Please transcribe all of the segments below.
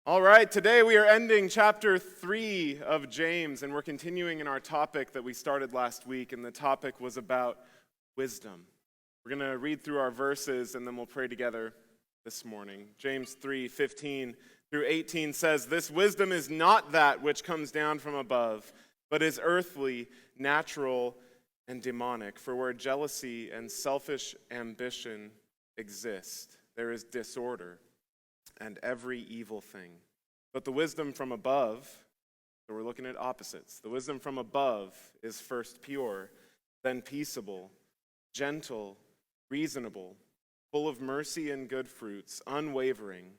All right, today we are ending chapter 3 of James, and we're continuing in our topic that we started last week, and the topic was about wisdom. We're going to read through our verses, and then we'll pray together this morning. James 3:15 through 18 says, "This wisdom is not that which comes down from above, but is earthly, natural, and demonic. For where jealousy and selfish ambition exist, there is disorder and every evil thing. But the wisdom from above," so we're looking at opposites, "the wisdom from above is first pure, then peaceable, gentle, reasonable, full of mercy and good fruits, unwavering,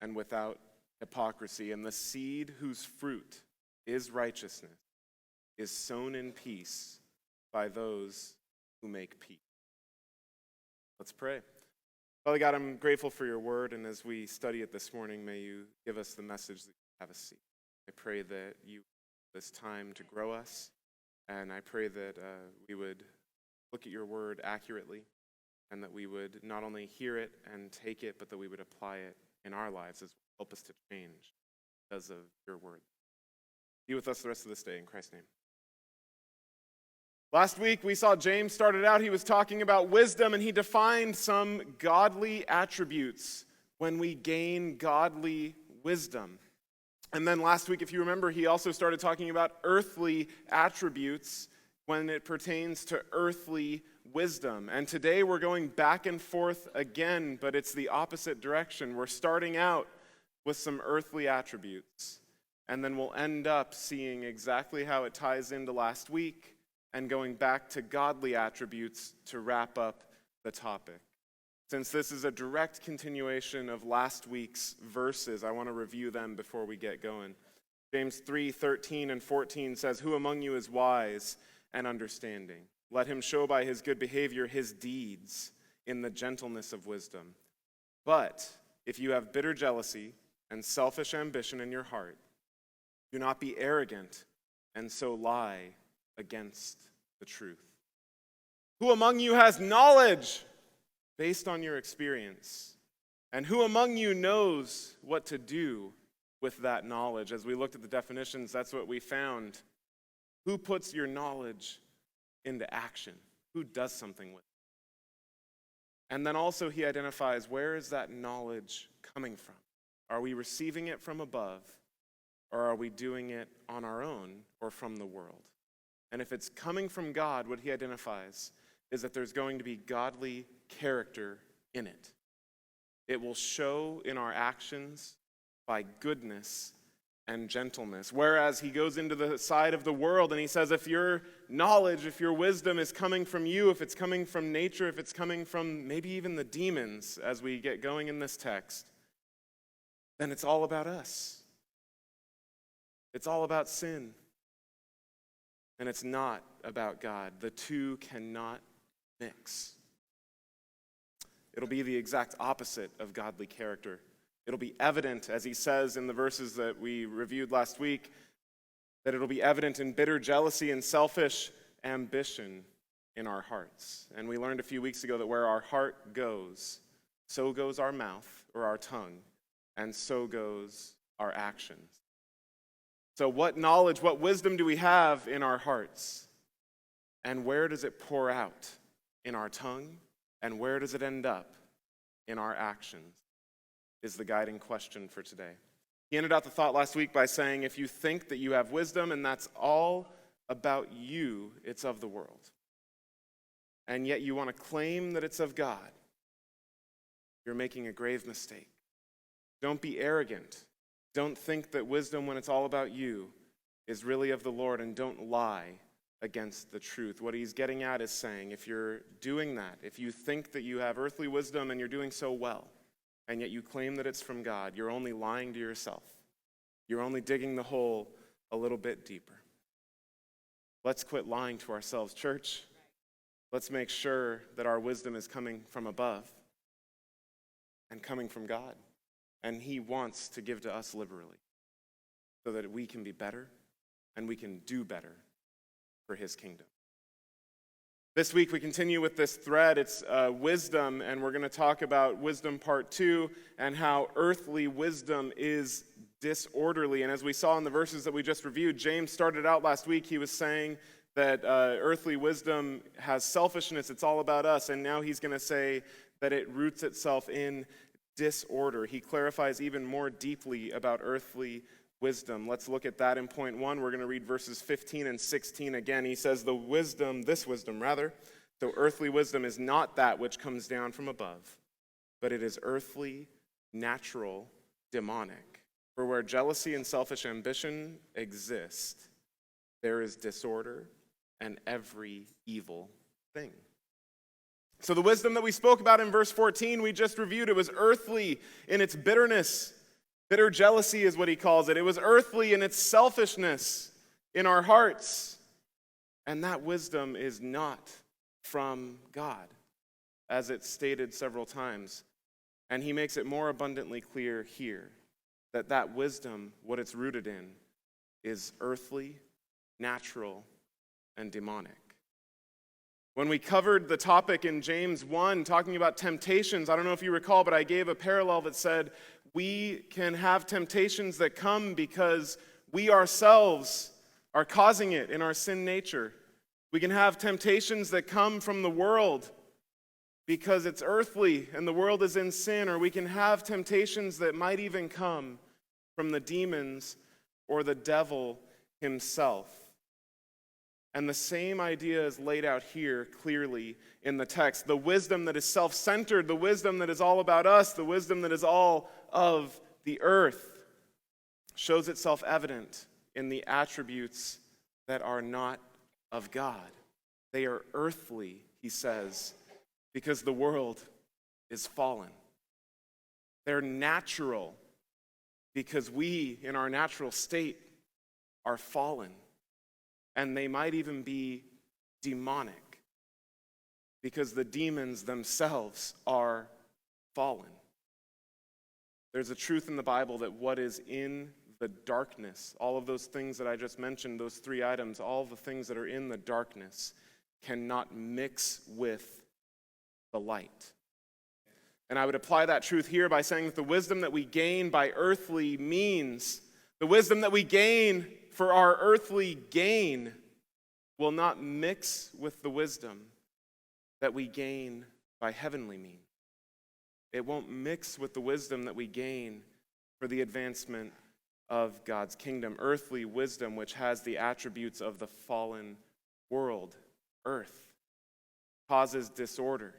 and without hypocrisy. And the seed whose fruit is righteousness is sown in peace by those who make peace." Let's pray. Father God, I'm grateful for your word, and as we study it this morning, may you give us the message that you have us see. I pray that you this time to grow us, and I pray that we would look at your word accurately, and that we would not only hear it and take it, but that we would apply it in our lives as well. Help us to change because of your word. Be with us the rest of this day, in Christ's name. Last week, we saw James started out, he was talking about wisdom, and he defined some godly attributes when we gain godly wisdom. And then last week, if you remember, he also started talking about earthly attributes when it pertains to earthly wisdom. And today, we're going back and forth again, but it's the opposite direction. We're starting out with some earthly attributes, and then we'll end up seeing exactly how it ties into last week, and going back to godly attributes to wrap up the topic. Since this is a direct continuation of last week's verses, I want to review them before we get going. James 3:13 and 14 says, "Who among you is wise and understanding? Let him show by his good behavior his deeds in the gentleness of wisdom. But if you have bitter jealousy and selfish ambition in your heart, do not be arrogant and so lie against the truth. Who among you has knowledge based on your experience? And who among you knows what to do with that knowledge?" As we looked at the definitions, that's what we found. Who puts your knowledge into action? Who does something with it? And then also he identifies, where is that knowledge coming from? Are we receiving it from above, or are we doing it on our own or from the world? And if it's coming from God, what he identifies is that there's going to be godly character in it. It will show in our actions by goodness and gentleness. Whereas he goes into the side of the world and he says, if your knowledge, if your wisdom is coming from you, if it's coming from nature, if it's coming from maybe even the demons as we get going in this text, then it's all about us. It's all about sin. And it's not about God. The two cannot mix. It'll be the exact opposite of godly character. It'll be evident, as he says in the verses that we reviewed last week, that it'll be evident in bitter jealousy and selfish ambition in our hearts. And we learned a few weeks ago that where our heart goes, so goes our mouth or our tongue, and so goes our actions. So what knowledge, what wisdom do we have in our hearts? And where does it pour out? In our tongue? And where does it end up? In our actions, is the guiding question for today. He ended out the thought last week by saying, if you think that you have wisdom and that's all about you, it's of the world. And yet you want to claim that it's of God, you're making a grave mistake. Don't be arrogant. Don't think that wisdom, when it's all about you, is really of the Lord, and don't lie against the truth. What he's getting at is saying, if you're doing that, if you think that you have earthly wisdom and you're doing so well, and yet you claim that it's from God, you're only lying to yourself. You're only digging the hole a little bit deeper. Let's quit lying to ourselves, church. Let's make sure that our wisdom is coming from above and coming from God. And he wants to give to us liberally so that we can be better and we can do better for his kingdom. This week we continue with this thread. It's wisdom, and we're going to talk about wisdom part 2 and how earthly wisdom is disorderly. And as we saw in the verses that we just reviewed, James started out last week, he was saying that earthly wisdom has selfishness, it's all about us, and now he's going to say that it roots itself in disorder. He clarifies even more deeply about earthly wisdom. Let's look at that in point 1. We're going to read verses 15 and 16 again. He says, so earthly wisdom is not that which comes down from above, but it is earthly, natural, demonic. For where jealousy and selfish ambition exist, there is disorder and every evil thing. So the wisdom that we spoke about in verse 14, we just reviewed, it was earthly in its bitterness. Bitter jealousy is what he calls it. It was earthly in its selfishness in our hearts. And that wisdom is not from God, as it's stated several times. And he makes it more abundantly clear here that that wisdom, what it's rooted in, is earthly, natural, and demonic. When we covered the topic in James 1, talking about temptations, I don't know if you recall, but I gave a parallel that said we can have temptations that come because we ourselves are causing it in our sin nature. We can have temptations that come from the world because it's earthly and the world is in sin, or we can have temptations that might even come from the demons or the devil himself. And the same idea is laid out here clearly in the text. The wisdom that is self-centered, the wisdom that is all about us, the wisdom that is all of the earth, shows itself evident in the attributes that are not of God. They are earthly, he says, because the world is fallen. They're natural because we, in our natural state, are fallen. And they might even be demonic because the demons themselves are fallen. There's a truth in the Bible that what is in the darkness, all of those things that I just mentioned, those 3 items, all the things that are in the darkness cannot mix with the light. And I would apply that truth here by saying that the wisdom that we gain by earthly means, the wisdom that we gain for our earthly gain, will not mix with the wisdom that we gain by heavenly means. It won't mix with the wisdom that we gain for the advancement of God's kingdom. Earthly wisdom, which has the attributes of the fallen world, earth, causes disorder,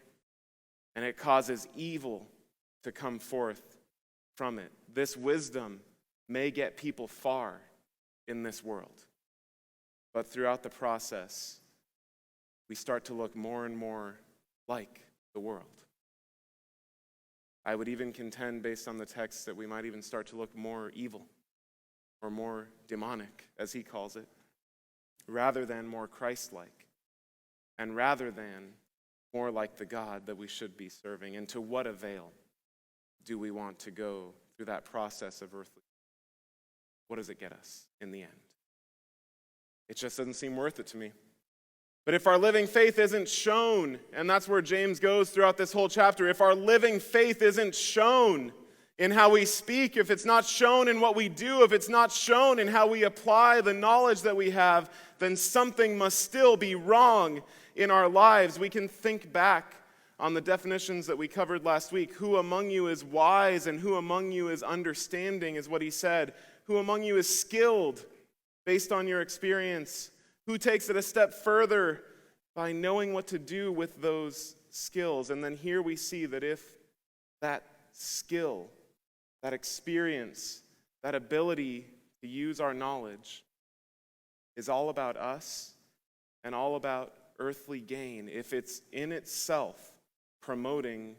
and it causes evil to come forth from it. This wisdom may get people far in this world, but throughout the process, we start to look more and more like the world. I would even contend, based on the text, that we might even start to look more evil or more demonic, as he calls it, rather than more Christ-like, and rather than more like the God that we should be serving. And to what avail do we want to go through that process of earthly? What does it get us in the end? It just doesn't seem worth it to me. But if our living faith isn't shown, and that's where James goes throughout this whole chapter, if our living faith isn't shown in how we speak, if it's not shown in what we do, if it's not shown in how we apply the knowledge that we have, then something must still be wrong in our lives. We can think back on the definitions that we covered last week. Who among you is wise and who among you is understanding, is what he said. Who among you is skilled based on your experience? Who takes it a step further by knowing what to do with those skills? And then here we see that if that skill, that experience, that ability to use our knowledge is all about us and all about earthly gain, if it's in itself promoting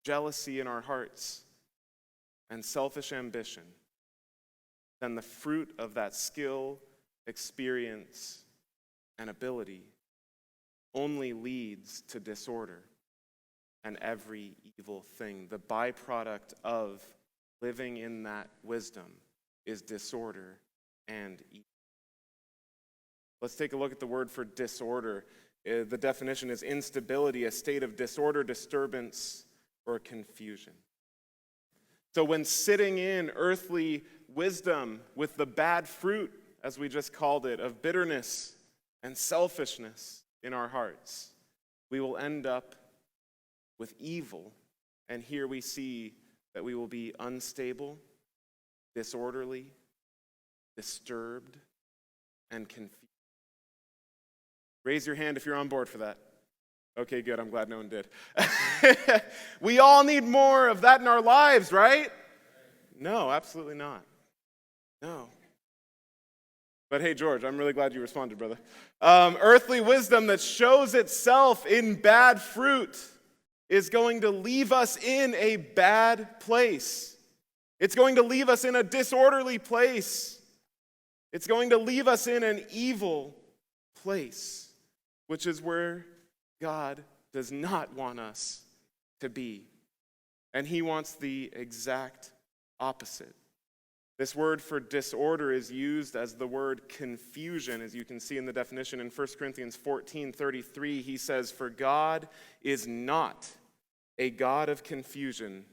jealousy in our hearts and selfish ambition, then the fruit of that skill, experience, and ability only leads to disorder and every evil thing. The byproduct of living in that wisdom is disorder and evil. Let's take a look at the word for disorder. The definition is instability, a state of disorder, disturbance, or confusion. So when sitting in earthly wisdom with the bad fruit, as we just called it, of bitterness and selfishness in our hearts, we will end up with evil. And here we see that we will be unstable, disorderly, disturbed, and confused. Raise your hand if you're on board for that. Okay, good. I'm glad no one did. We all need more of that in our lives, right? No, absolutely not. No. But hey, George, I'm really glad you responded, brother. Earthly wisdom that shows itself in bad fruit is going to leave us in a bad place. It's going to leave us in a disorderly place. It's going to leave us in an evil place, which is where God does not want us to be. And he wants the exact opposite. This word for disorder is used as the word confusion, as you can see in the definition in 1 Corinthians 14:33. He says, "For God is not a God of confusion."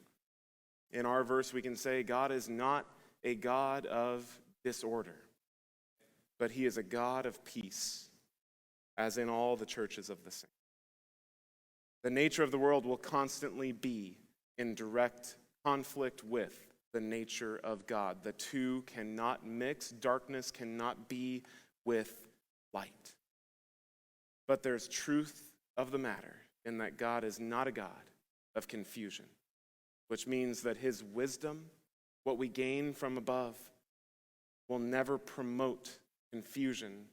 In our verse, we can say God is not a God of disorder, but he is a God of peace, as in all the churches of the saints. The nature of the world will constantly be in direct conflict with the nature of God. The two cannot mix. Darkness cannot be with light. But there's truth of the matter in that God is not a God of confusion, which means that his wisdom, what we gain from above, will never promote confusion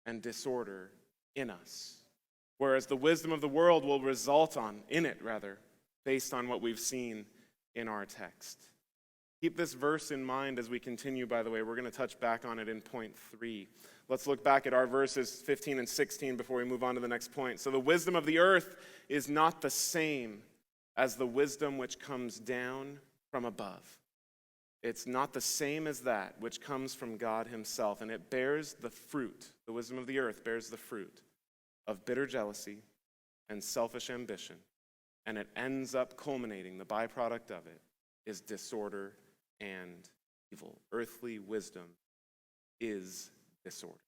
and disorder in us. Whereas the wisdom of the world will result based on what we've seen in our text. Keep this verse in mind as we continue, by the way. We're going to touch back on it in point 3. Let's look back at our verses 15 and 16 before we move on to the next point. So the wisdom of the earth is not the same as the wisdom which comes down from above. It's not the same as that which comes from God himself, and it bears the fruit. The wisdom of the earth bears the fruit of bitter jealousy and selfish ambition, and it ends up culminating, the byproduct of it is disorder and evil. Earthly wisdom is disorder.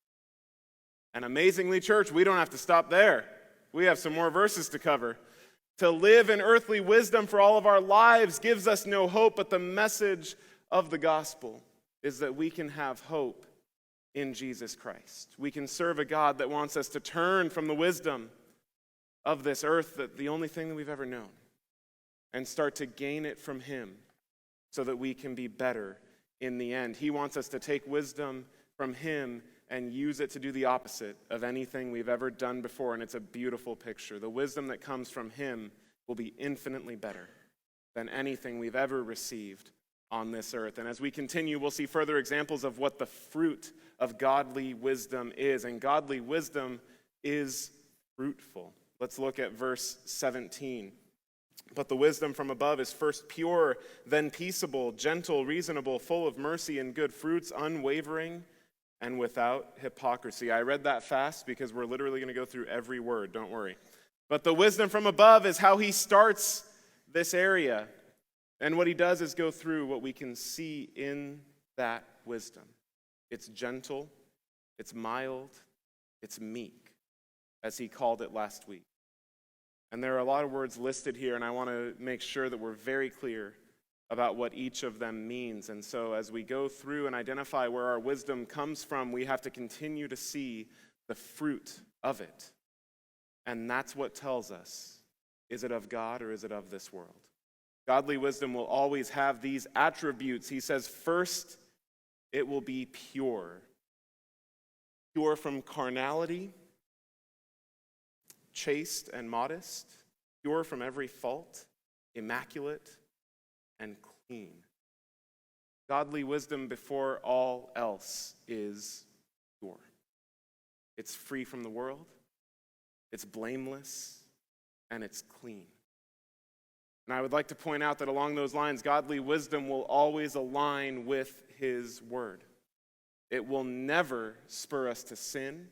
And amazingly, church, we don't have to stop there. We have some more verses to cover. To live in earthly wisdom for all of our lives gives us no hope, but the message of the gospel is that we can have hope in Jesus Christ. We can serve a God that wants us to turn from the wisdom of this earth, that the only thing that we've ever known, and start to gain it from him so that we can be better in the end. He wants us to take wisdom from him and use it to do the opposite of anything we've ever done before, and it's a beautiful picture. The wisdom that comes from him will be infinitely better than anything we've ever received on this earth. And as we continue, we'll see further examples of what the fruit of godly wisdom is, and godly wisdom is fruitful. Let's look at verse 17. But the wisdom from above is first pure, then peaceable, gentle, reasonable, full of mercy and good fruits, unwavering, and without hypocrisy. I read that fast because we're literally going to go through every word, don't worry. But the wisdom from above is how he starts this area. And what he does is go through what we can see in that wisdom. It's gentle, it's mild, it's meek, as he called it last week. And there are a lot of words listed here, and I want to make sure that we're very clear about what each of them means. And so as we go through and identify where our wisdom comes from, we have to continue to see the fruit of it. And that's what tells us, is it of God or is it of this world? Godly wisdom will always have these attributes. He says, first, it will be pure. Pure from carnality, chaste and modest, pure from every fault, immaculate and clean. Godly wisdom before all else is pure. It's free from the world, it's blameless, and it's clean. And I would like to point out that along those lines, godly wisdom will always align with his word. It will never spur us to sin.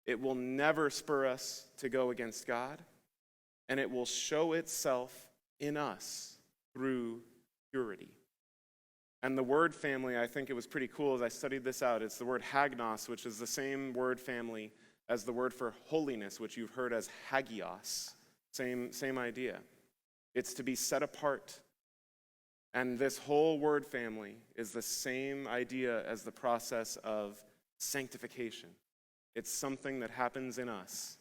It will never spur us to go against God. And it will show itself in us through purity. And the word family, I think it was pretty cool as I studied this out. It's the word hagnos, which is the same word family as the word for holiness, which you've heard as hagios. Same idea. It's to be set apart. And this whole word family is the same idea as the process of sanctification. It's something that happens in us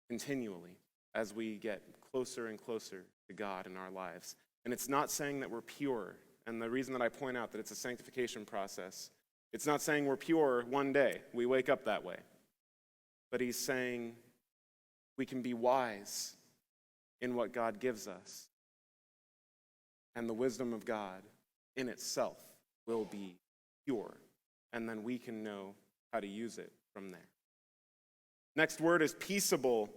continually as we get closer and closer to God in our lives. And it's not saying that we're pure. And the reason that I point out that it's a sanctification process, it's not saying we're pure one day. We wake up that way. But he's saying we can be wise in what God gives us. And the wisdom of God in itself will be pure. And then we can know how to use it from there. Next word is peaceable.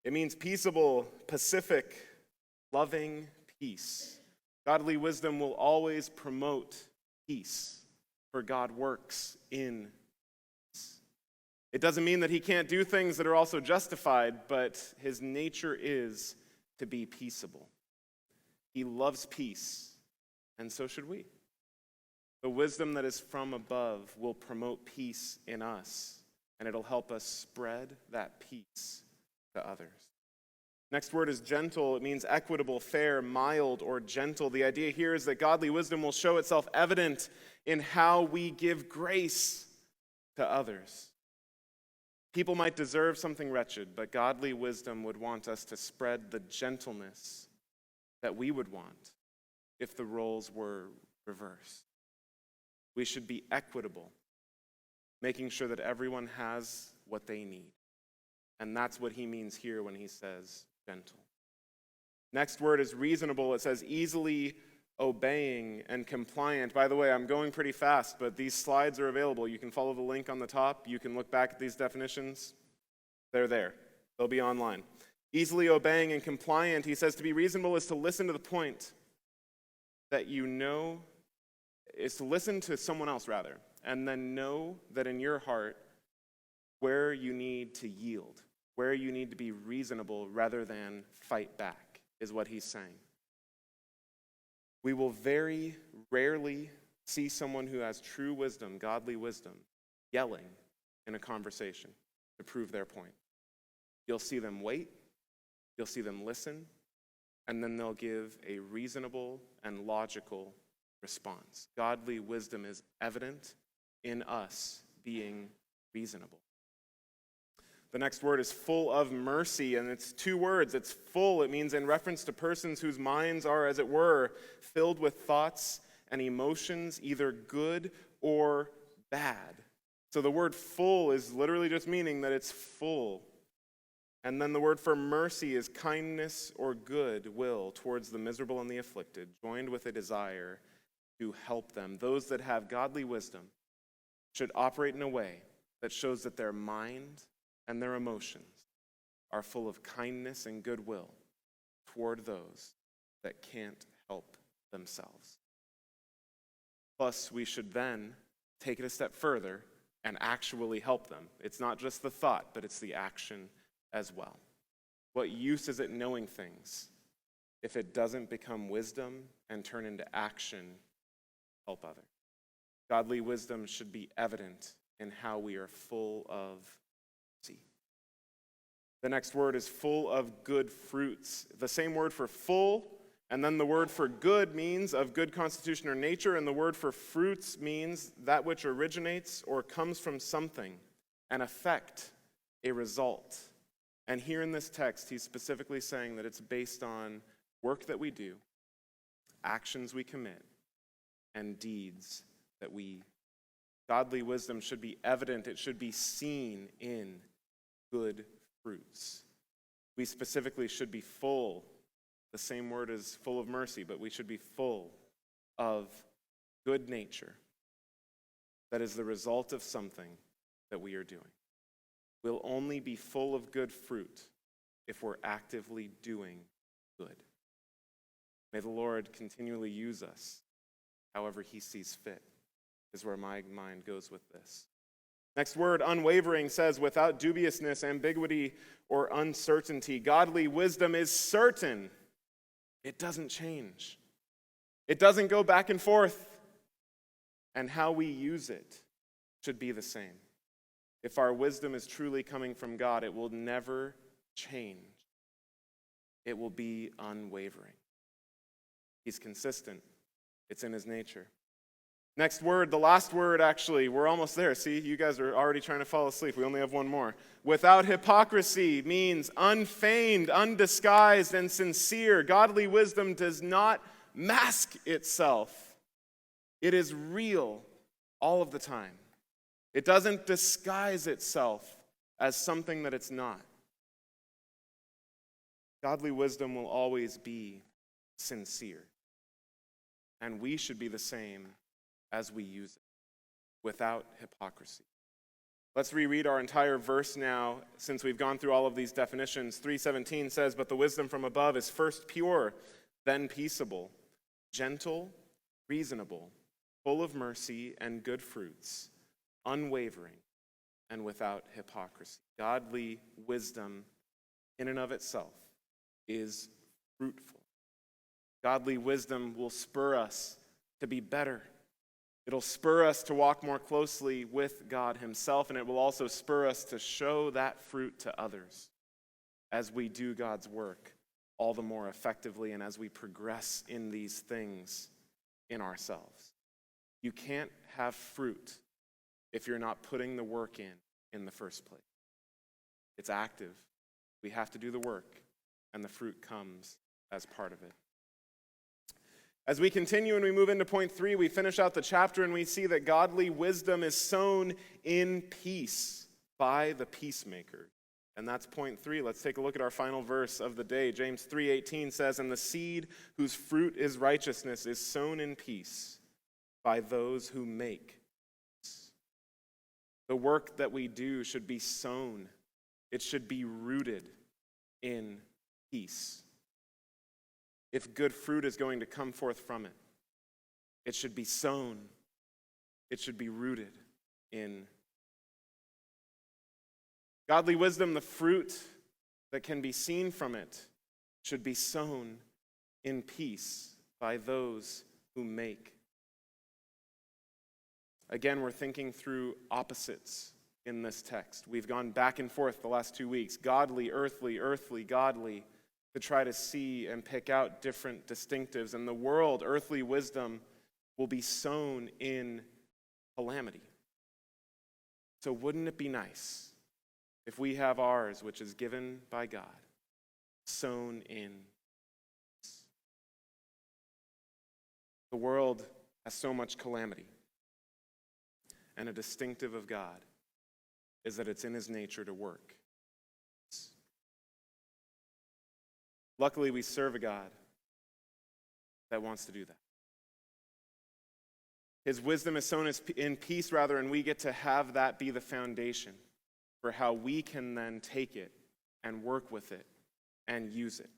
It means peaceable, pacific, loving peace. Godly wisdom will always promote peace, for God works in peace. It doesn't mean that he can't do things that are also justified, but his nature is to be peaceable. He loves peace, and so should we. The wisdom that is from above will promote peace in us, and it'll help us spread that peace to others. Next word is gentle. It means equitable, fair, mild, or gentle. The idea here is that godly wisdom will show itself evident in how we give grace to others. People might deserve something wretched, but godly wisdom would want us to spread the gentleness that we would want if the roles were reversed. We should be equitable, making sure that everyone has what they need. And that's what he means here when he says gentle. Next word is reasonable. It says easily obeying and compliant. By the way, I'm going pretty fast, but these slides are available. You can follow the link on the top. You can look back at these definitions. They're there. They'll be online. Easily obeying and compliant, he says to be reasonable is to listen to the point that you know, is to listen to someone else rather, and then know that in your heart where you need to yield, where you need to be reasonable rather than fight back, is what he's saying. We will very rarely see someone who has true wisdom, godly wisdom, yelling in a conversation to prove their point. You'll see them wait, you'll see them listen, and then they'll give a reasonable and logical response. Godly wisdom is evident in us being reasonable. The next word is full of mercy, and it's two words. It's full. It means in reference to persons whose minds are, as it were, filled with thoughts and emotions, either good or bad. So the word full is literally just meaning that it's full. And then the word for mercy is kindness or good will towards the miserable and the afflicted, joined with a desire to help them. Those that have godly wisdom should operate in a way that shows that their mind and their emotions are full of kindness and goodwill toward those that can't help themselves. Plus, we should then take it a step further and actually help them. It's not just the thought, but it's the action as well. What use is it knowing things if it doesn't become wisdom and turn into action, help others? Godly wisdom should be evident in how we are full of mercy. The next word is full of good fruits. The same word for full, and then the word for good means of good constitution or nature, and the word for fruits means that which originates or comes from something, an effect, a result. And here in this text, he's specifically saying that it's based on work that we do, actions we commit, and deeds that we. Godly wisdom should be evident. It should be seen in good fruits. We specifically should be full. The same word is full of mercy, but we should be full of good nature that is the result of something that we are doing. We'll only be full of good fruit if we're actively doing good. May the Lord continually use us however he sees fit, is where my mind goes with this. Next word, unwavering, says without dubiousness, ambiguity, or uncertainty. Godly wisdom is certain. It doesn't change. It doesn't go back and forth. and how we use it should be the same. If our wisdom is truly coming from God, it will never change. It will be unwavering. He's consistent. It's in his nature. Next word, the last word actually, we're almost there. See, you guys are already trying to fall asleep. We only have one more. Without hypocrisy means unfeigned, undisguised, and sincere. Godly wisdom does not mask itself. It is real all of the time. It doesn't disguise itself as something that it's not. Godly wisdom will always be sincere. And we should be the same as we use it, without hypocrisy. Let's reread our entire verse now, since we've gone through all of these definitions. 3:17 says, "But the wisdom from above is first pure, then peaceable, gentle, reasonable, full of mercy and good fruits, unwavering, and without hypocrisy." Godly wisdom in and of itself is fruitful. Godly wisdom will spur us to be better. It'll spur us to walk more closely with God himself, and it will also spur us to show that fruit to others as we do God's work all the more effectively and as we progress in these things in ourselves. You can't have fruit if you're not putting the work in the first place. It's active. We have to do the work, and the fruit comes as part of it. As we continue and we move into point 3, we finish out the chapter and we see that godly wisdom is sown in peace by the peacemaker. And that's point 3. Let's take a look at our final verse of the day. James 3:18 says, "And the seed whose fruit is righteousness is sown in peace by those who make peace." The work that we do should be sown. It should be rooted in peace. If good fruit is going to come forth from it, it should be sown. It should be rooted in godly wisdom. The fruit that can be seen from it should be sown in peace by those who make. Again, we're thinking through opposites in this text. We've gone back and forth the last 2 weeks. Godly, earthly, earthly, godly, to try to see and pick out different distinctives. And the world, earthly wisdom, will be sown in calamity. So wouldn't it be nice if we have ours, which is given by God, sown in peace? The world has so much calamity. And a distinctive of God is that it's in his nature to work. Luckily, we serve a God that wants to do that. His wisdom is sown in peace, rather, and we get to have that be the foundation for how we can then take it and work with it and use it.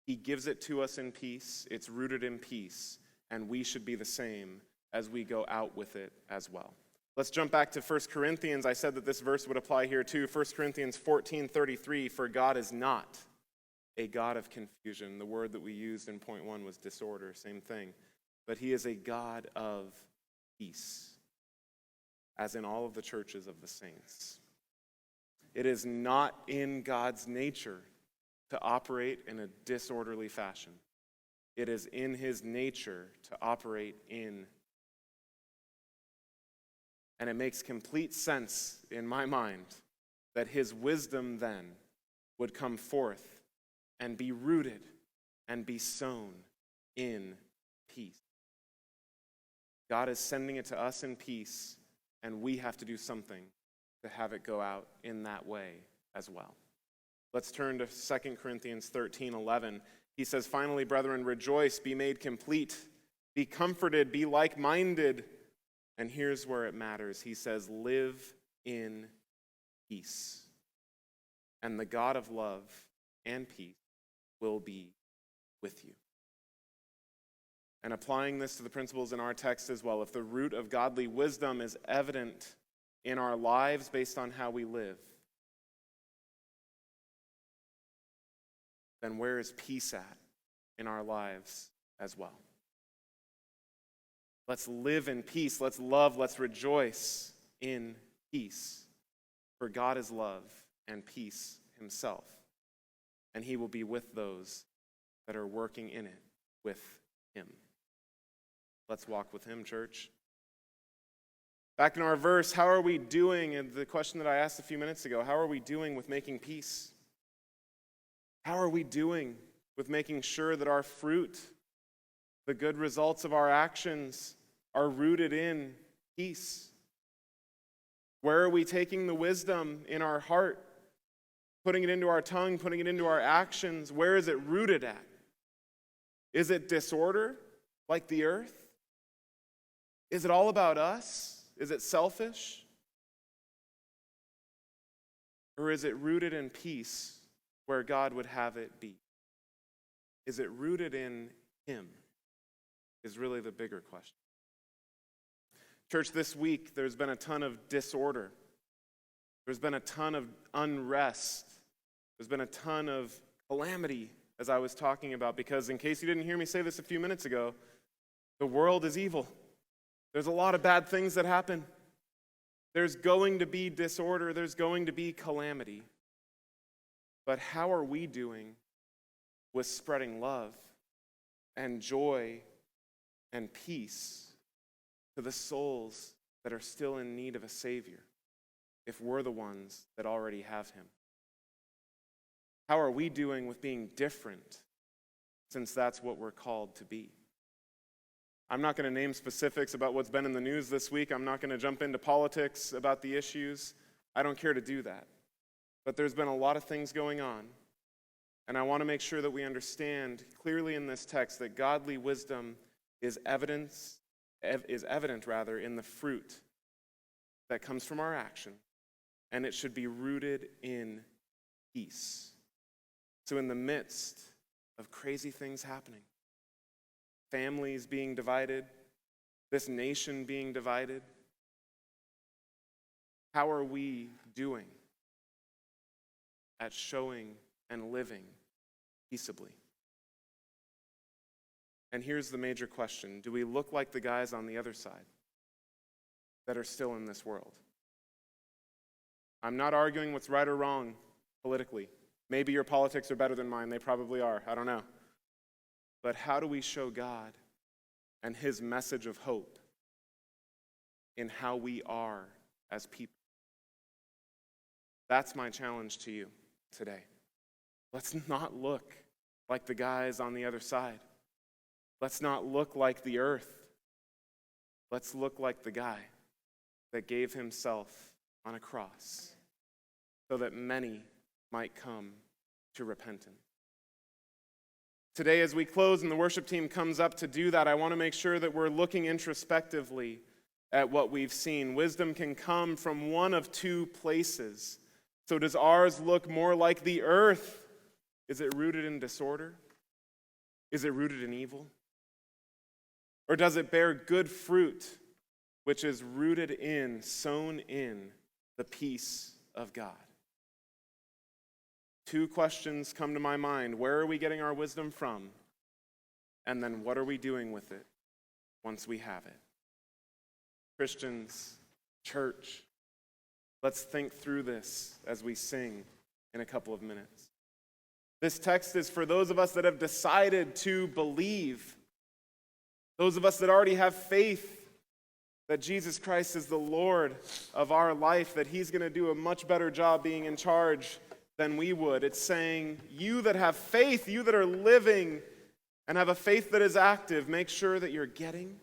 He gives it to us in peace. It's rooted in peace, and we should be the same as we go out with it as well. Let's jump back to 1 Corinthians. I said that this verse would apply here too. 1 Corinthians 14:33, "For God is not a God of confusion." The word that we used in point 1 was disorder, same thing. But he is a God of peace, as in all of the churches of the saints. It is not in God's nature to operate in a disorderly fashion. It is in his nature to operate in. And it makes complete sense in my mind that his wisdom then would come forth and be rooted and be sown in peace. God is sending it to us in peace, and we have to do something to have it go out in that way as well. Let's turn to 2 Corinthians 13:11. He says, "Finally, brethren, rejoice, be made complete, be comforted, be like-minded." And here's where it matters. He says, "Live in peace. And the God of love and peace will be with you." And applying this to the principles in our text as well, if the root of godly wisdom is evident in our lives based on how we live, then where is peace at in our lives as well? Let's live in peace. Let's love. Let's rejoice in peace. For God is love and peace himself. And he will be with those that are working in it with him. Let's walk with him, church. Back in our verse, how are we doing? And the question that I asked a few minutes ago, how are we doing with making peace? How are we doing with making sure that our fruit, the good results of our actions, are rooted in peace? Where are we taking the wisdom in our heart, putting it into our tongue, putting it into our actions? Where is it rooted at? Is it disorder, like the earth? Is it all about us? Is it selfish? Or is it rooted in peace where God would have it be? Is it rooted in him? Is really the bigger question. Church, this week there's been a ton of disorder. There's been a ton of unrest. There's been a ton of calamity, as I was talking about, because in case you didn't hear me say this a few minutes ago, the world is evil. There's a lot of bad things that happen. There's going to be disorder. There's going to be calamity. But how are we doing with spreading love and joy and peace to the souls that are still in need of a Savior, if we're the ones that already have him? How are we doing with being different, since that's what we're called to be? I'm not going to name specifics about what's been in the news this week. I'm not going to jump into politics about the issues. I don't care to do that. But there's been a lot of things going on, and I want to make sure that we understand clearly in this text that godly wisdom is evident in the fruit that comes from our action, and it should be rooted in peace. So in the midst of crazy things happening, families being divided, this nation being divided, how are we doing at showing and living peaceably? And here's the major question. Do we look like the guys on the other side that are still in this world? I'm not arguing what's right or wrong politically. Maybe your politics are better than mine. They probably are. I don't know. But how do we show God and his message of hope in how we are as people? That's my challenge to you today. Let's not look like the guys on the other side. Let's not look like the earth. Let's look like the guy that gave himself on a cross so that many might come to repentance. Today, as we close and the worship team comes up to do that, I want to make sure that we're looking introspectively at what we've seen. Wisdom can come from one of two places. So does ours look more like the earth? Is it rooted in disorder? Is it rooted in evil? Or does it bear good fruit, which is rooted in, sown in, the peace of God? Two questions come to my mind. Where are we getting our wisdom from? And then what are we doing with it once we have it? Christians, church, let's think through this as we sing in a couple of minutes. This text is for those of us that have decided to believe, those of us that already have faith that Jesus Christ is the Lord of our life, that he's going to do a much better job being in charge than we would. It's saying, you that have faith, you that are living and have a faith that is active, make sure that you're getting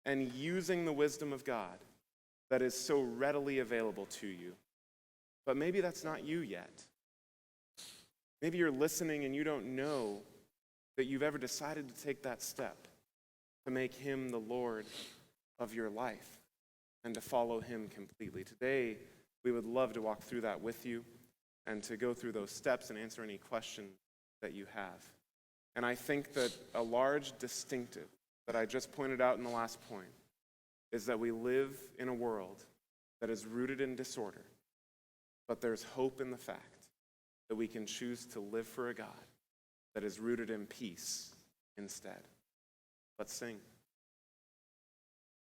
and using the wisdom of God that is so readily available to you. But maybe that's not you yet. Maybe you're listening and you don't know that you've ever decided to take that step to make him the Lord of your life and to follow him completely. Today, we would love to walk through that with you and to go through those steps and answer any questions that you have. And I think that a large distinctive that I just pointed out in the last point is that we live in a world that is rooted in disorder, but there's hope in the fact that we can choose to live for a God that is rooted in peace instead. Let's sing.